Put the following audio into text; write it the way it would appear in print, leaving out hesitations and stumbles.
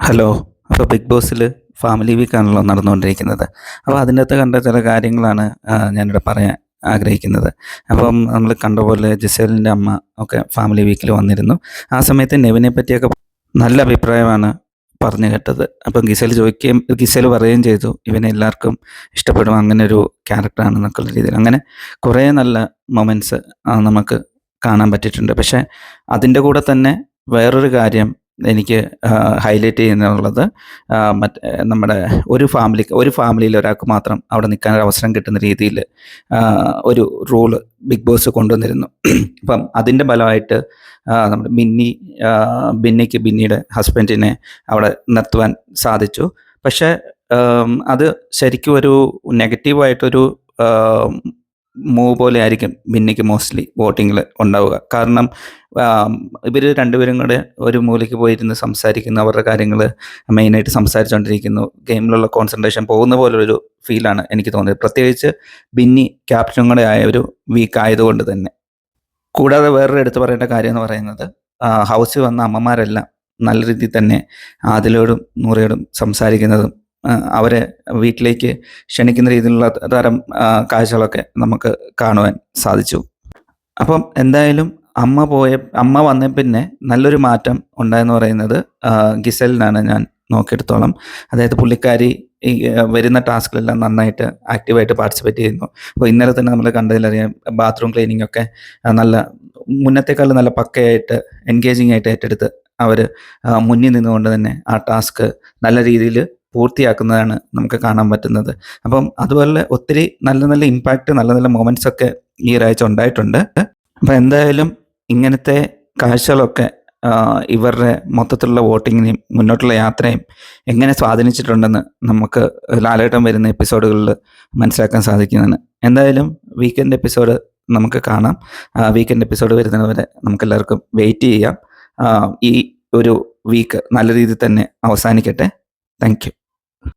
Hello. അപ്പോൾ big ബോസിൽ family വീക്കാണല്ലോ നടന്നുകൊണ്ടിരിക്കുന്നത്. അപ്പോൾ അതിനകത്ത് കണ്ട ചില കാര്യങ്ങളാണ് ഞാനിവിടെ പറയാൻ ആഗ്രഹിക്കുന്നത്. അപ്പം നമ്മൾ കണ്ട പോലെ ജിസേലിൻ്റെ അമ്മ ഒക്കെ ഫാമിലി വീക്കിൽ വന്നിരുന്നു. ആ സമയത്ത് നെവിനെ പറ്റിയൊക്കെ നല്ല അഭിപ്രായമാണ് പറഞ്ഞു കേട്ടത്. അപ്പം ഗിസേൽ പറയുകയും ചെയ്തു, ഇവനെ എല്ലാവർക്കും ഇഷ്ടപ്പെടും, അങ്ങനെ ഒരു ക്യാരക്ടറാണെന്നൊക്കെയുള്ള രീതിയിൽ. അങ്ങനെ കുറേ നല്ല മൊമെൻറ്റ്സ് നമുക്ക് കാണാൻ പറ്റിയിട്ടുണ്ട്. പക്ഷേ അതിൻ്റെ കൂടെ തന്നെ വേറൊരു കാര്യം എനിക്ക് ഹൈലൈറ്റ് ചെയ്യുന്നുള്ളത്, നമ്മുടെ ഒരു ഫാമിലിയിൽ ഒരാൾക്ക് മാത്രം അവിടെ നിൽക്കാൻ അവസരം കിട്ടുന്ന രീതിയിൽ ഒരു റൂള് ബിഗ് ബോസ് കൊണ്ടുവന്നിരുന്നു. അപ്പം അതിൻ്റെ ഫലമായിട്ട് നമ്മുടെ ബിന്നിയുടെ ഹസ്ബൻഡിനെ അവിടെ നിർത്തുവാൻ സാധിച്ചു. പക്ഷേ അത് ശരിക്കും ഒരു നെഗറ്റീവായിട്ടൊരു മൂവ് പോലെ ആയിരിക്കും ബിന്നിക്ക് മോസ്റ്റ്ലി വോട്ടിങ്ങിൽ ഉണ്ടാവുക. കാരണം ഇവർ രണ്ടുപേരും കൂടെ ഒരു മൂലയ്ക്ക് പോയിരുന്ന് സംസാരിക്കുന്നു, അവരുടെ കാര്യങ്ങൾ മെയിനായിട്ട് സംസാരിച്ചുകൊണ്ടിരിക്കുന്നു. ഗെയിമിലുള്ള കോൺസെൻട്രേഷൻ പോകുന്ന പോലൊരു ഫീലാണ് എനിക്ക് തോന്നിയത്. പ്രത്യേകിച്ച് ബിന്നി ക്യാപ്റ്റനും കൂടെ ആയ ഒരു വീക്ക് ആയതുകൊണ്ട് തന്നെ. കൂടാതെ വേറൊരു എടുത്തു പറയേണ്ട കാര്യം എന്ന് പറയുന്നത്, ഹൗസിൽ വന്ന അമ്മമാരെല്ലാം നല്ല രീതിയിൽ തന്നെ ആദിലോടും നൂറയോടും സംസാരിക്കുന്നതും അവരെ വീട്ടിലേക്ക് ക്ഷണിക്കുന്ന രീതിയിലുള്ള തരം കാഴ്ചകളൊക്കെ നമുക്ക് കാണുവാൻ സാധിച്ചു. അപ്പം എന്തായാലും അമ്മ വന്ന പിന്നെ നല്ലൊരു മാറ്റം ഉണ്ടായെന്ന് പറയുന്നത് ഗിസലിനാണ് ഞാൻ നോക്കിയെടുത്തോളം. അതായത് പുള്ളിക്കാരി ഈ വരുന്ന ടാസ്കിലെല്ലാം നന്നായിട്ട് ആക്റ്റീവായിട്ട് പാർട്ടിസിപ്പേറ്റ് ചെയ്യുന്നു. അപ്പോൾ ഇന്നലെ തന്നെ നമ്മൾ കണ്ടതിലറിയാം, ബാത്റൂം ക്ലീനിങ് ഒക്കെ നല്ല മുന്നത്തേക്കാൾ നല്ല പക്കയായിട്ട് എൻഗേജിങ് ആയിട്ട് ഏറ്റെടുത്ത് അവർ മുന്നിൽ നിന്നുകൊണ്ട് തന്നെ ആ ടാസ്ക് നല്ല രീതിയിൽ പൂർത്തിയാക്കുന്നതാണ് നമുക്ക് കാണാൻ പറ്റുന്നത്. അപ്പം അതുപോലെ ഒത്തിരി നല്ല നല്ല ഇമ്പാക്റ്റ്, നല്ല നല്ല മൊമെൻറ്റ്സ് ഒക്കെ ഈ ഒരാഴ്ച ഉണ്ടായിട്ടുണ്ട്. അപ്പം എന്തായാലും ഇങ്ങനത്തെ കാഴ്ചകളൊക്കെ ഇവരുടെ മൊത്തത്തിലുള്ള വോട്ടിങ്ങിനെയും മുന്നോട്ടുള്ള യാത്രയും എങ്ങനെ സ്വാധീനിച്ചിട്ടുണ്ടെന്ന് നമുക്ക് ലാലേട്ടൻ വരുന്ന എപ്പിസോഡുകളിൽ മനസ്സിലാക്കാൻ സാധിക്കുന്നതാണ്. എന്തായാലും വീക്കെൻഡ് എപ്പിസോഡ് നമുക്ക് കാണാം. വീക്കെൻഡ് എപ്പിസോഡ് വരുന്നതുവരെ നമുക്കെല്ലാവർക്കും വെയിറ്റ് ചെയ്യാം. ഈ ഒരു വീക്ക് നല്ല രീതിയിൽ തന്നെ അവസാനിക്കട്ടെ. Thank you.